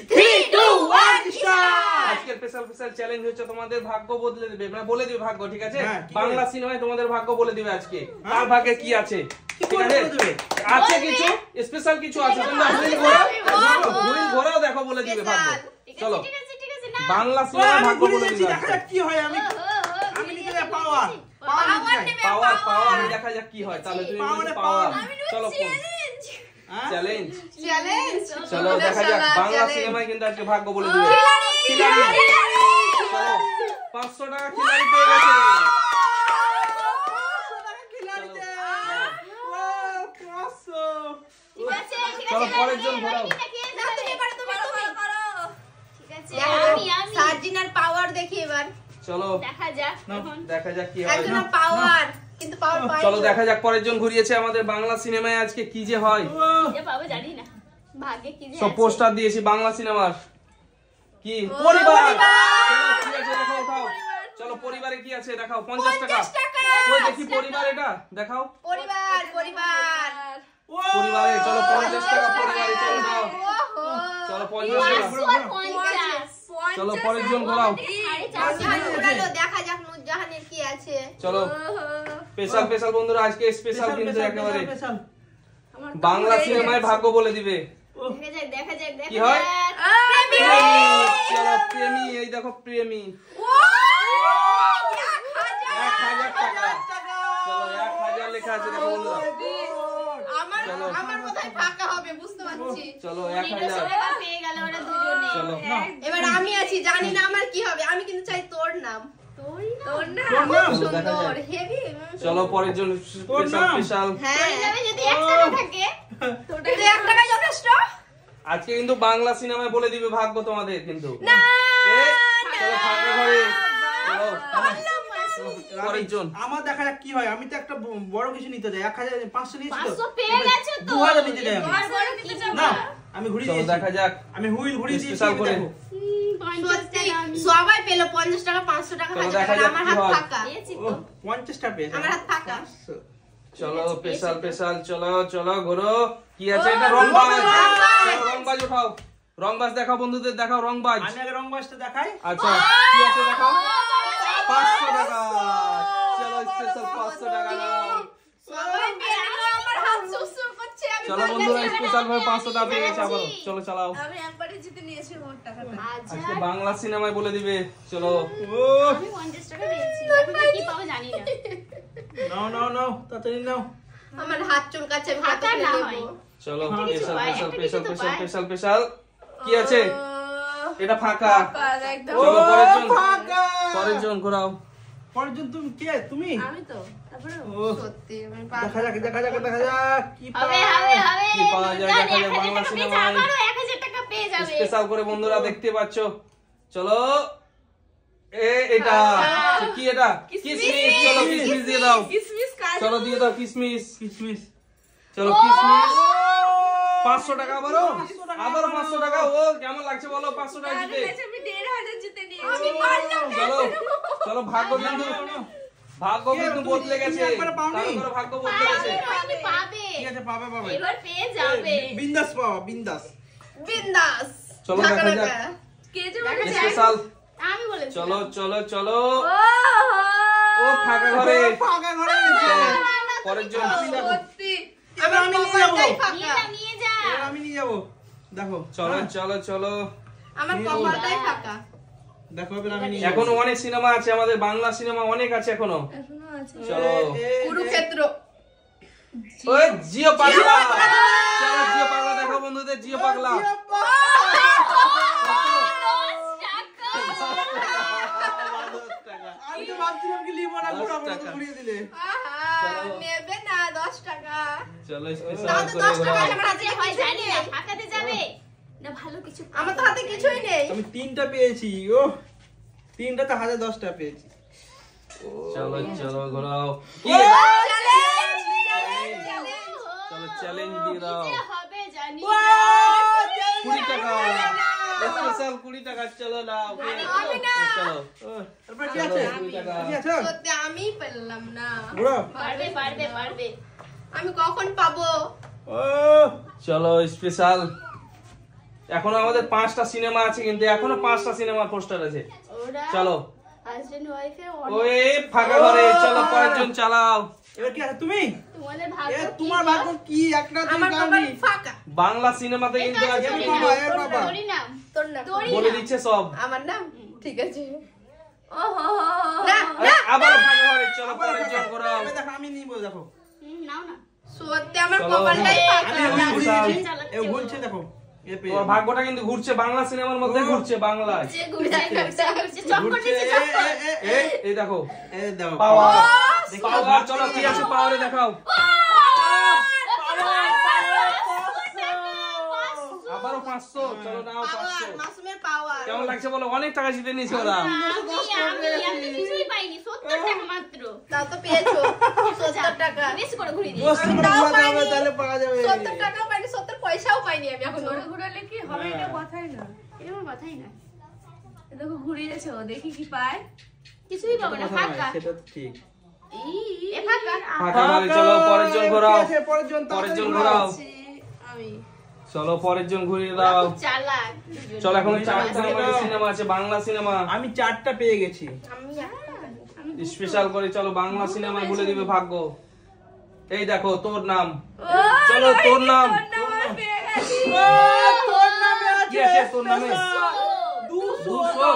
3 2 1 start. আজকের special challenge হচ্ছে তোমাদের ভাগ্য বদলে দিবে, মানে বলে দিবে ভাগ্য, ঠিক আছে? হ্যাঁ, বাংলা সিনেমায় তোমাদের ভাগ্য বলে দিবে আজকে। কার ভাগ্যে কি আছে, কি ঠিক করে আছে? বলে দিবে? আছে কিছু স্পেশাল কিছু আছে, তোমরা হুইল ঘোরাও দেখো, বলে দিবে ভাগ্য। চলো ঠিক আছে বাংলা সিনেমায় আমি ভাগ্য ঘুরে বলে যাচ্ছি, দিবে দেখা যাক কি হয়। আমি নিতে যাই পাওয়ার পাওয়ার দেখা যাক কি হয়। তাহলে তুমি বলছো পাওয়ার। চলো চ্যালেঞ্জ চলো দেখা যাক বাংলা সিনেমায় কিন্তু আজকে ভাগ্য বলে দিবে। খিলাড়ি চলো 500 টাকা খিলাড়ি পেয়ে গেছে। চলো পরের জন ঘোরাও। সার্জিনার পাওয়ার দেখি এবার। চলো দেখা যাক কি হয়। একজনের পাওয়ার, কিন্তু পাওয়ার পাই। চলো দেখা যাক পরের জন ঘুরিয়েছে আমাদের বাংলা সিনেমায় আজকে কি যে হয়। যে পাবো জানি না, ভাগ্যে কি যে সব আছে। পোস্টার দিয়েছি বাংলা সিনেমার। কি পরিবার, চলো কি আছে দেখাও, উঠাও। চলো পরিবারে কি আছে দেখাও। 50 টাকা। ওই দেখি পরিবার, এটা দেখাও। পরিবারে চলো 50 টাকা পরিবারে। চলো দাও। চলো 50 টাকা। চলো পরের জন ঘোরাও। দেখা যাক নুরজাহানের কি আছে। চলো স্পেশাল বন্ধুরা, আজকে স্পেশাল কিন্তু একেবারে বাংলা সিনেমায় ভাগ্য বলে দিবে। দেখা যাক কি হয়? প্রেমী। চলো প্রেমী, এই দেখো প্রেমী 1000 টাকা। চলো 1000 লেখা আছে দেখো বন্ধুরা। আমার কোথায় ফাঁকা হবে বুঝতে পারছি। চলো 1000। পেয়ে গেল ওরা দুজনে। চলো এবার আমি আছি, জানি না আমার কি হবে। আমি কিন্তু চাই তোর নাম। তোর নাম সুন্দর হেভি। চলো পরের জন স্পেশাল। হ্যাঁ যদি 1 টাকা থাকে তোটা 1 টাকা যথেষ্ট। আজকে কিন্তু বাংলা সিনেমায় বলে দিবে ভাগ্য তোমাদের কিন্তু। না চলো ফাঁকা ঘরে। চলো পরের জন। আমার দেখা যাক কি হয়। আমি তো একটা বড় কিছু নিতে যাই। 1500 নিয়েছিল, 500 পেয়ে গেছে তো। 2000 নিতে যাই আমি। বড় কিছু না আমি ঘুরি চলো দিয়েছি। দেখা যাক আমি হুইল ঘুরি দিয়েছি। স্পেশাল করে। দেখো সত্যি সবাই পেলো 50 টাকা 500 টাকা চলো 1000 দেখা টাকা। যাক আমার কি হাত হয়। ফাঁকা। ও 50 টা পেয়েছে। আমার হাত ফাঁকা। চলো স্পেশাল চলো ঘোরো। কি আছে এটা? রংবাজ। চলো রংবাজ উঠাও। রংবাজ দেখাও বন্ধুদের, দেখাও রংবাজ। আমি আগে রং বাসটা দেখাই। আচ্ছা কি আছে দেখাও। 500 টাকা। চলো স্পেশাল 500 টাকা নাও। সবাই পেয়ে গেল, আমার হাত সুসুর করছে। আমি চলো বন্ধুরা স্পেশাল ভাবে 500 টাকা পেয়ে গেছে আবারো। চলো চালাও। আমি একবারে জিতে নিয়েছি মোট টাকাটা। আজকে বাংলা সিনেমায় বলে দিবে। চলো ও আমি 50 টাকা পেয়েছি। এখন কি পাবো জানি না। নাও তাড়াতাড়ি নাও। আমার হাত চুলকাচ্ছে, আমি হাত হাতা না ফেলে হয়। দেবো। চলো কিছু পাই, একটা কিছু তো পাই। স্পেশাল কি আছে? এটা ফাঁকা। একদম। চলো পরের জন। ফাঁকা। পরের জন ঘোরাও। পরের জন তুমি কে? তুমি? আমি তো তারপরে ও সত্যি আমি দেখা যাক কি হবে পাই। কি পাওয়া যায় দেখা যাক বাংলা সিনেমায়। আমারও 1000 টাকা পেয়ে যাবে। স্পেশাল করে বন্ধুরা দেখতে পাচ্ছো। চলো এটা কি? এটা কিসমিস। চলো কিসমিস দিয়ে দাও। চলো দিয়ে দাও কিসমিস। চলো কিসমিস 500 টাকা। আবারও 500 টাকা। ও কেমন লাগছে বলো 500 টাকা জিতে? আমি 1500 জিতে নিয়েছি। আমি পারলাম না। চলো ভাগ্য কিন্তু বদলে গেছে। একবারে পাওনি? কারো ভাগ্য বদলে গেছে। পাবে পাবে। ঠিক আছে পাবে। এবার পেয়ে যাবে। বিন্দাস পাওয়া বিন্দাস। বিন্দাস। চলো দেখা যাক কে যে স্পেশাল। আমি বলেছি। চলো ও ফাঁকা ঘরে। ফাঁকা ঘরে গেছে। পরের জন। সত্যি এবার আমি নিয়ে যাবো। নিয়ে যা। এবার আমি নিয়ে যাবো। দেখো চলো আমার কপালটাই ফাঁকা। দেখো এবার আমি নিয়ে এখনো অনেক সিনেমা আছে, আমাদের বাংলা সিনেমা অনেক আছে এখনো। চলো কুরুক্ষেত্র। ওই জিও পাগলা। চলো জিও পাগলা দেখো বন্ধুদের। জিও পাগলা আমি তো ভাবছিলাম কি লিবো না, ঘোরা ঘুরিয়ে দিলে। নেবে না 10 টাকা। চলো তাও স্পেশাল তো করে 10 টাকা ঘোরাও। আমার হাতে হয় জানি না, ফাঁকাতে যাবে না। ভালো কিছু আমার তো হাতে কিছুই নেই। আমি 3টা পেয়েছি। ও 3টাতে 1010 টাকা পেয়েছি। চলো ঘোরাও। কি? চলো চ্যালেঞ্জ দিয়ে দাও। হবে জানি 20 টাকা স্পেশাল 20 টাকা। চলো নাও। চলো তারপর কি আছে? 20 টাকা। কি আছে? সত্যি আমি পেলাম না। ঘোরা। পারবে আমি কখন পাবো? ও চলো স্পেশাল এখনো আমাদের 5টা সিনেমা আছে, কিন্তু এখনো 5টা সিনেমার পোস্টার আছে। চলো হাজবেন্ড ওয়াইফে ওই ফাঁকা ঘরে চলো পরের জন চালাও। এবার কি আছে তুমি? তোমাদের ভাগ্য তোমার ভাগ্য কি? একটা তুমি আমার গাওনি। ফাঁকা। বাংলা সিনেমাতে কিন্তু আছে বাবা তোর নাম, তোর নাম বলে দিচ্ছে সব। আমার নাম ঠিক আছে। ওহো না আরে, আবার ফাঁকা ঘরে চলো পরের জন ঘোরাও। দেখো আমি নিব, দেখো নাও না সত্যি আমার চলো। কপালটাই ফাঁকা। আমি ওই ঘুরে দিয়েছি। এ ঘুরছে দেখো। এ পেয়ে তোমার ভাগ্যটা কিন্তু ঘুরছে বাংলা সিনেমার মধ্যে, ঘুরছে বাংলায়। যে ঘুরছে চক্কর ঘুরছে। দিচ্ছে চক্কর। এই দেখো এ দাও পাওয়ার। পাওয়ার চলো কি আছে পাওয়ারে দেখাও। আবারও 500 চলো নাও 500। মাসুমের পাওয়ার। কেমন লাগছে বলো? অনেক টাকা জিতে নিয়েছে ওরা। আমি কিছুই পাইনি, 70 টাকা মাত্র। তাও তো পেয়েছো 70 টাকা। বেশি করে ঘুরিয়ে দিই। 200 করে ঘোরাতে হবে, তাহলে পাওয়া যাবে। 70 টাকাও পাইনি, 70 পয়সাও পাইনি আমি এখন। জোরে ঘুরালে কি হবে? এটা কথাই না, এটা আমার কথাই না। এ দেখো ঘুরিয়েছে, ও দেখি কি পায়। কিছুই পাবে না, ফাঁকা। সেটা ঠিক। এ ফাঁকা। ফাঁকা ঘরে চলো পরের জন ঘোরাও। কি আছে? পরের জন পরের জন তাড়াতাড়ি ঘোরাও। আমি চলো পরের জন ঘুরিয়ে দাও। খুব চালাক। চলো এখন 4টা আমাদের সিনেমা আছে, বাংলা সিনেমা আমি 4টা পেয়ে গেছি। আমি একটা স্পেশাল করে চলো বাংলা সিনেমায় বলে দিবে ভাগ্য। এই দেখো তোর নাম, চলো তোর নাম। তোর নামে কি আছে আছে তোর নামে? 200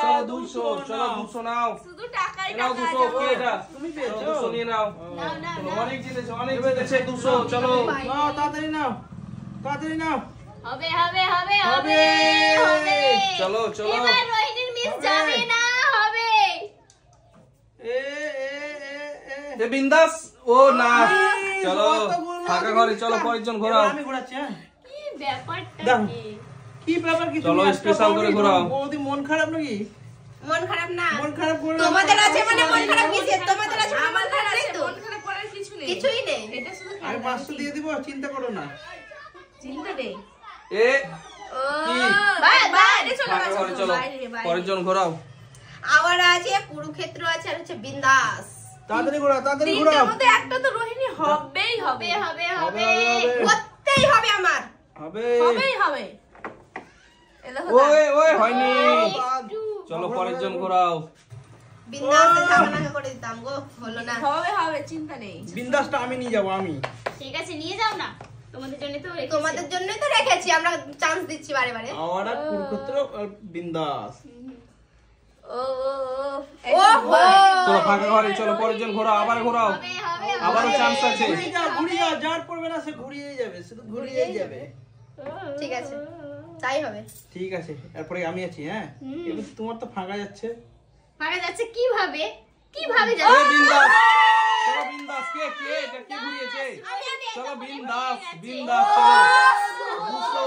চলো 200 চলো 200 নাও। শুধু টাকাই নাও টাকা 200 কি যাবো। এটা? তুমি পেয়েছো? 200 নিয়ে নাও। নাও না চলো, না। অনেক জিতেছে, অনেক জিতেছে 200 চলো। নাও তাড়াতাড়ি নাও, তাড়াতাড়ি নাও। হবে হবে হবে হবে। হবে হবে। চলো চলো এবার রোহিণীর মিস হবে। যাবে না, হবে। এ এ এ এ এ বিন্দাস ও না। চলো ফাঁকা ঘরে চলো পরের জন ঘোরাও। আমি ঘোরাচ্ছি। হ্যাঁ কি ব্যাপারটা দেখো। কি? কি ব্যাপার? কি চলো, তুমি একটা স্পেশাল করে বৌদি, ঘোরাও। বৌদি মন খারাপ নাকি? মন খারাপ না। মন খারাপ করে তোমাদের আছে মানে মন খারাপ কিসে? তোমাদের আছে মানে মন আমাদের খারাপ আছে, নেই তো? মন খারাপ করার কিছু নেই। কিছুই নেই। এটা শুধু আমি খেলা। 500 দিয়ে দিব, চিন্তা করো না। চিন্তা নেই। এ কি বাইরে চলে ফাঁকা গেছো ঘরে তো, চলো বাইরে, বাইরে। পরের জন ঘোরাও। আবার আছে কুরুক্ষেত্র আছে আর হচ্ছে বিন্দাস। তাড়াতাড়ি ঘোরাও, তাড়াতাড়ি তিনটার ঘোরাও। মধ্যে একটা তো রোহিণী হবেই হবে। হবে হবে, হবে হবে। করতেই হবে আমার। হবে। হবেই হবে। এ দেখো ওই ওই হয়নি। একটু। চলো পরের জন ঘোরাও। বিন্দাসে ঝামেলা করে দিতাম গো, হলো না। হবে হবে, চিন্তা নেই। বিন্দাসটা আমি নিয়ে যাবো আমি। ঠিক আছে, নিয়ে যাও না। তোমাদের জন্য তো রেখেছি। তোমাদের জন্যই তো রেখেছি, আমরা চান্স দিচ্ছি বারে বারে। আওয়ারা কুরুক্ষেত্র আর বিন্দাস। ও ওহো চলো ফাঁকা ঘরে চলো পরের জন ঘোরাও, আবার ঘোরাও। হবে হবে আবারও চান্স আছে। ঘুরিয়ে যাও, যার পড়বে না সে ঘুরিয়েই যাবে, শুধু ঘুরিয়েই যাবে। ঠিক আছে, তাই হবে। ঠিক আছে, এরপরে আমি আছি। হ্যাঁ এবার তোমার তো ফাঁকা যাচ্ছে। পারা যাচ্ছে কিভাবে? কিভাবে এ যাবে? বিন্দাস চলো বিন্দাস। কে কে এটা কে ঘুরিয়েছে? চলো বিন্দাস বিন্দাস চলো 200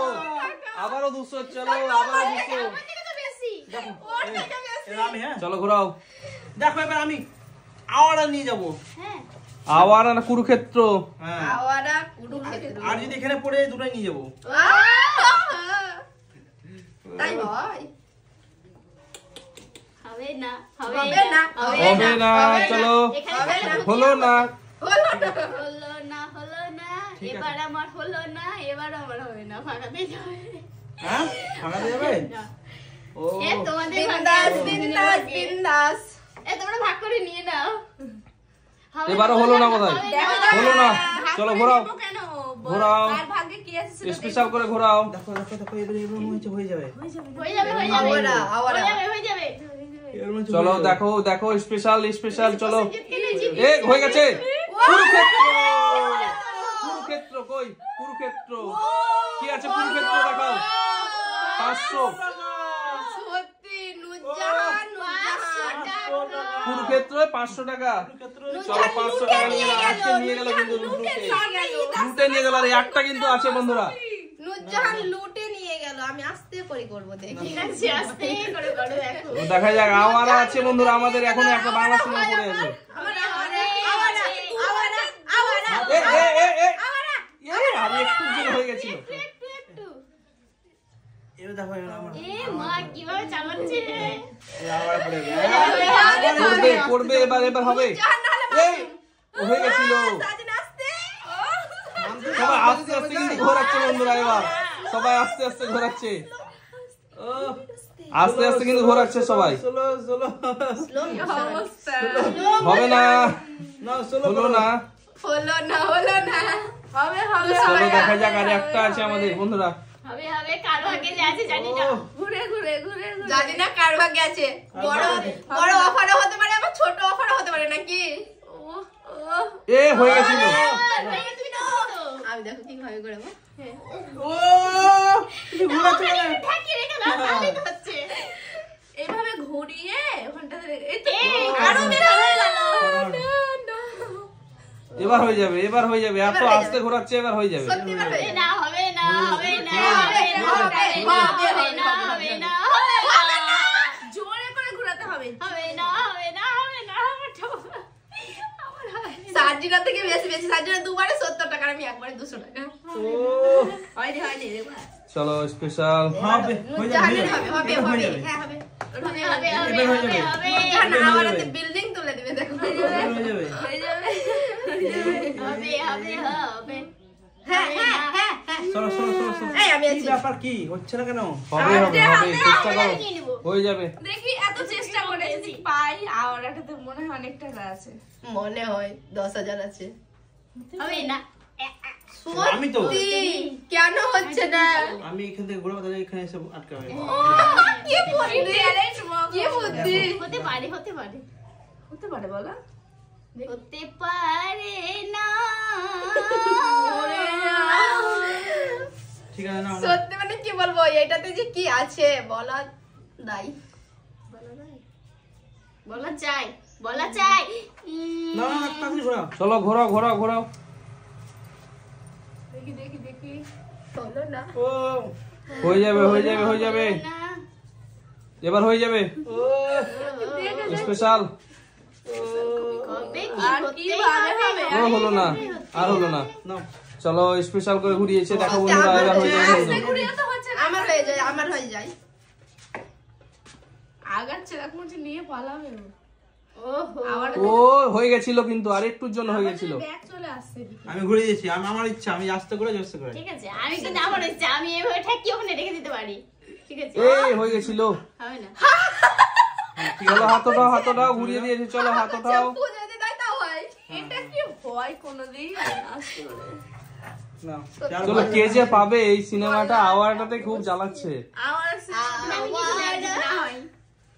আবারও 200 চলো আবারও 200 দেখো এবার আমি। হ্যাঁ চলো ঘোরাও। দেখো এবার আমি আওয়ারা নিয়ে যাবো। হ্যাঁ, আবার না কুরুক্ষেত্র। হ্যাঁ আওয়ারা কুরুক্ষেত্র। আর যদি এখানে পড়ে দুটোই নিয়ে যাবো। তাই হয়? হবে না হবে না, হবে না চলো এখানে হলো না। হলো না, হলো না। এবার আমার হলো না, এবার আমার হবে না। ফাঁকাতে যাবে। হ্যাঁ ফাঁকা দিয়ে যাবে। ও এ তোমাদের বিন্দাস ভাগ্যে- বিন্দাস বিন্দাস। এ তোমরা ভাগ করে নিয়ে নাও। হবে এবারও হলো না বোধহয়। হলো না চলো ঘোরাও কেন? ঘোরাও। কার ভাগ্যে কি আছে সেটা স্পেশাল করে ঘোরাও। দেখো দেখো দেখো এবার এবার মনে হচ্ছে হয়ে যাবে। হয়ে যাবে, হয়ে যাবে। আওয়ারা আওয়ারা। হয়ে যাবে। এবার মনে হচ্ছে চলো হয়ে যাবে। দেখো দেখো স্পেশাল স্পেশাল চলো। জিত এ হয়ে গেছে কুরুক্ষেত্র। কুরুক্ষেত্র কই? কুরুক্ষেত্র কি আছে? কুরুক্ষেত্র দেখাও 500। সত্যি নুরজাহান নুরজাহান। কুরুক্ষেত্র 500 টাকা। কুরুক্ষেত্র চলো 500 টাকা নিয়ে গেল। আজকে নিয়ে গেল কিন্তু লুটে নিয়ে গেল। আর একটা কিন্তু আছে বন্ধুরা। নুরজাহান লুটে নিয়ে গেল। আমি আস্তে করে করব দেখি। ঠিক আছে, আস্তে করে করো দেখো। তো দেখা যাক আওয়ারা আছে বন্ধুরা। আমাদের এখনো একটা বাংলা সিনেমা পড়ে আছে। আওয়ারা আওয়ারা আওয়ারা আওয়ারা। এ এ এ এ আমি একটু জেলে হয়ে গেছিল। একটু। এবার দেখো এবার আমার এ মা কিভাবে চালাচ্ছে? আওয়ারা পড়ে গেছে। পড়বে পড়বে এবার এবার হবে। এই ও হয়ে গেছিল। সাজনা আস্তে। সবাই আস্তে আস্তে কিন্তু ঘোরাচ্ছে বন্ধুরা। এবার সবাই আস্তে আস্তে ঘোরাচ্ছে আস্তে আস্তে কিন্তু ঘোরাচ্ছে সবাই হবে না হলো না হলো না হবে চলো দেখা যাক আর একটা আছে আমাদের বন্ধুরা হবে কার ভাগ্যে যে আছে জানি না ঘুরে জানি না কার ভাগ্যে আছে বড় অফারও হতে পারে আবার ছোট অফারও হতে পারে নাকি এ হয়ে গেছিল আমি দেখো কি ভাবে করব ও তুমি ঘোরাচ্ছ না ঢাকি রেখে দাও তাহলে তো হচ্ছে এইভাবে ঘুরিয়ে ওখানটাতে এই তো আরো বের হয়ে গেল এবার হয়ে যাবে এত আস্তে ঘোরাচ্ছে এবার হয়ে যাবে সত্যি হবে না হবে না জোরে করে ঘোরাতে হবে না সার্জিনা থেকে বেশি সার্জিনা দুবারে 70 টাকা আমি একবারে 200 টাকা ও হয়নি রে ভাই চলো স্পেশাল হবে হয়ে জানি যাবে হবে হ্যাঁ হবে জানা আমাদের বিল্ডিং তুলে দিবে দেখো হয়ে যাবে হ্যাঁ চলো এই আমি আছি কি ব্যাপার কি হচ্ছে না কেন হবে চেষ্টা করো হয়ে যাবে দেখি এত চেষ্টা করে যদি পাই আর এটাতে মনে হয় অনেক টাকা আছে মনে হয় 10,000 আছে হবে না আমি তো কেন হচ্ছে না আমি এখান থেকে ঘুরে তাহলে এখানে এসে আটকা হয়ে যাবে কি বুদ্ধি হতে পারে বলো হতে পারে না ঠিক আছে না সত্যি মানে কি বলবো এটাতে যে কি আছে বলা দাই বলা চাই না তাড়াতাড়ি ঘোরাও চলো ঘোরাও দেখি বলো না ও হয়ে যাবে এবার হয়ে যাবে ও স্পেশাল কবে আর কি কি ভাবে হবে ও হলো না আর হলো না নাও চলো স্পেশাল করে ঘুরিয়েছে দেখো বন্ধুরা এবার হয়ে যাবে আস্তে ঘুরিয়ে তো হচ্ছে না আমার হয়ে যায় আগাচ্ছে এখন যে নিয়ে পালাবে ওহো আবার ও হয়ে গেছিল কিন্তু আর একটুর জন্য হয়ে গেছিল ব্যাগ চলে আসছে আমি ঘুরে দিয়েছি আমার ইচ্ছা আমি আস্তে করে ঠিক আছে আমি কিন্তু আমার ইচ্ছা আমি এভাবে ঠেকি ওখানে রেখে দিতে পারি ঠিক আছে এই হয়ে গেছিল হবে না চলো হাত ওঠাও ঘুরিয়ে দিয়েছে চলো হাত ওঠাও পূজা দিতে দাও তাও হয় এটা কি হয় কোনোদিন আসলে না চলো কে যে পাবে এই সিনেমাটা আওয়ারটাতে খুব জ্বালাচ্ছে আমার না হয়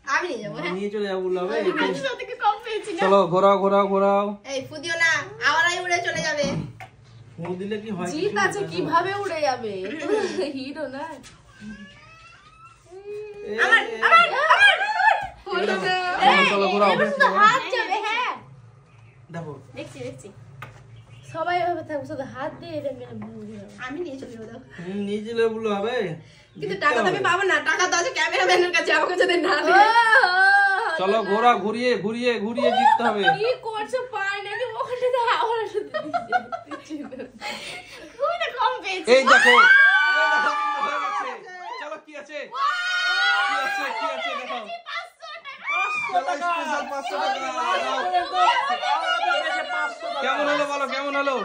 আমি নিয়ে যাবো হ্যাঁ নিয়ে চলে যাবো বলবে আমি তো থেকে কম পেয়েছি না চলো ঘোরাও এই ফুদিও না আমারই উড়ে চলে যাবে ফোন দিলে কি হয় জিত আছে কিভাবে উড়ে যাবে হিরো না আমার হলো না চলো ঘোরাও এবার শুধু হাত যাবে হ্যাঁ দেখো দেখছি সবাই এভাবে থাকবে শুধু হাত দিয়ে এটা মেরে ঘুরে যাবে আমি নিয়ে চলে যাবো দেখো। নিয়ে চলে বললো হবে কিন্তু টাকা তো আমি পাবো না টাকা তো আছে ক্যামেরাম্যানের কাছে আমাকে যদি না ও, দেয় চলো ঘুরিয়ে জিততে হবে কি করছো পায় নাকি ওখানে তো আবার শুধু খুবই না কম পেয়েছি এই দেখো কিন্তু হয়ে গেছে। চলো কি আছে দেখো চলো স্পেশাল 500 টাকা কেমন হলো বলো দাও,